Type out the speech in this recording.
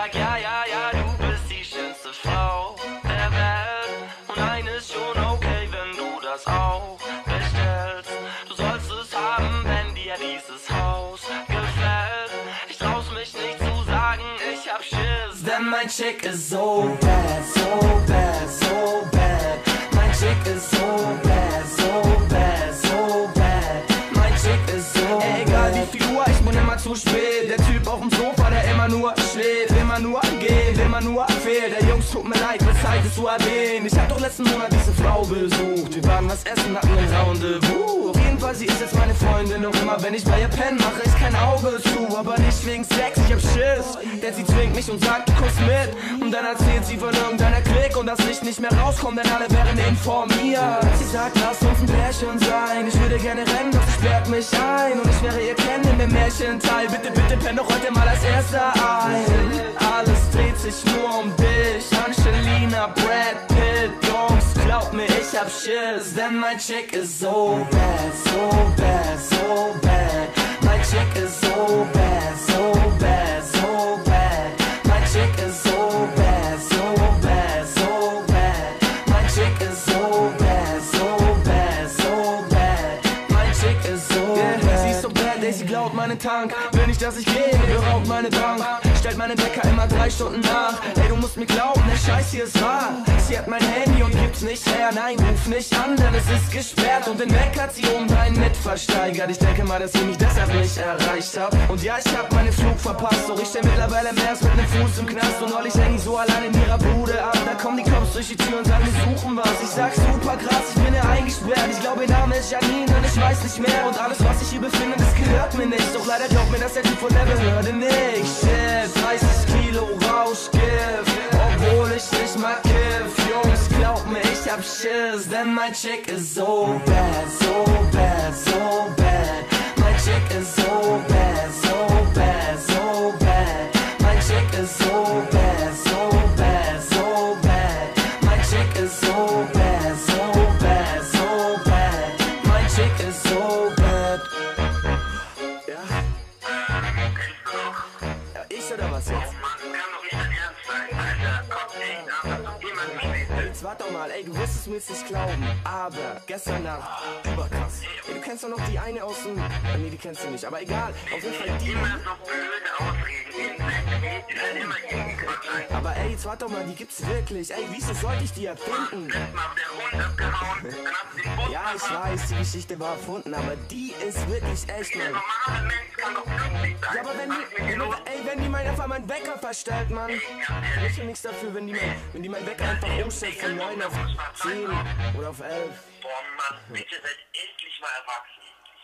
sag ja, ja, ja, du bist die schönste Frau der Welt. Und eines ist schon okay, wenn du das auch bestellst. Du sollst es haben, wenn dir dieses Haus gefällt. Ich trau's mich nicht zu sagen, ich hab Schiss, denn mein Chick ist so bad, so bad, so bad. Mein Chick ist so bad, so bad, so bad. Mein Chick ist so bad. Egal wie viel Uhr, ich bin immer zu spät. Der Typ auf dem Sofa, der immer nur schläft, immer nur geht, immer nur fehlt. Der Jungs, tut mir leid, weshalb es zu erwähnen. Ich hab doch letzten Monat diese Frau besucht. Wir waren was essen, hatten ein Rendezvous. Auf jeden Fall, sie ist jetzt meine Freundin. Doch immer wenn ich bei ihr penne, mache ich kein Auge zu. Aber nicht wegen Sex, ich hab Schiss. Denn sie zwingt mich und sagt, Kuss mit. Und dann erzählt sie von irgendeiner Klick und dass ich nicht mehr rauskomme, denn alle wären informiert. Sie sagt, lass uns ein Pärchen sein. Ich würde gerne rennen, doch sie sperrt mich ein. Und ich wäre ihr Kennen in dem Märchenteil. Bitte, bitte, penn doch heute mal als erster ein. Alles dreht sich nur um dich. Angelina, Brad Pitt. Jungs, glaub mir, ich hab Schiss. Denn mein Chick ist so bad, so bad, so bad. Mein Chick ist so bad, so bad, so bad. Mein Chick ist so bad, so bad, so bad. Mein Chick ist so bad, so bad, so bad. Mein Chick ist so bad. Sie ist so bad, ey, sie glaubt meinen Tank. Will nicht, dass ich gehe, beraubt meine Bank. Stellt meinen Wecker immer 3 Stunden nach. Ey, du musst mir glauben, der Scheiß hier ist wahr. Sie hat mein Handy und gibt's nicht her. Nein, ruf nicht an, denn es ist gesperrt. Und den Weg hat sie obendrein mit versteigert. Ich denke mal, dass sie mich deshalb nicht erreicht hat. Und ja, ich hab meinen Flug verpasst. Doch ich steh mittlerweile mehr als mit nem Fuß im Knast. Und neulich häng ich so allein in ihrer Bude ab. Da kommen die Cops durch die Tür und sagen, wir suchen was. Ich sag super krass, ich bin ja eingesperrt. Ich glaube, ihr Name ist Janine und ich weiß nicht mehr. Und alles, was ich hier befinde, das gehört mir nicht. Doch leider glaubt mir, dass der Typ von der Behörde nicht. Shit, 30 Kilo Rauschgift, obwohl ich nicht mal kiff. Jungs, glaub mir, ich hab Schiss, denn mein Chick ist so bad, so bad, so bad. Mein Chick ist so bad, so bad, so bad. Mein Chick ist so bad, so bad, so bad. Mein Chick ist so bad, so bad, so bad. Mein Chick ist so bad. Ja? Ja, ich oder was jetzt? Ey, jetzt warte doch mal, ey, du wirst es mir jetzt nicht glauben, aber gestern Nacht, überkrass. Ey, du kennst doch noch die eine aus dem... Nee, die kennst du nicht, aber egal, auf jeden Fall die... Aber ey, jetzt warte doch mal, die gibt's wirklich. Ey, wieso sollte ich die erfinden? Ja, ich weiß, die Geschichte war erfunden, aber die ist wirklich echt, Mann. Ja, aber wenn die mal einfach meinen Wecker verstellt, Mann. Ich will nichts dafür, wenn die meinen Wecker einfach umstellt von 9 auf 10 oder auf 11. Boah, Mann, bitte seid endlich mal erwachsen.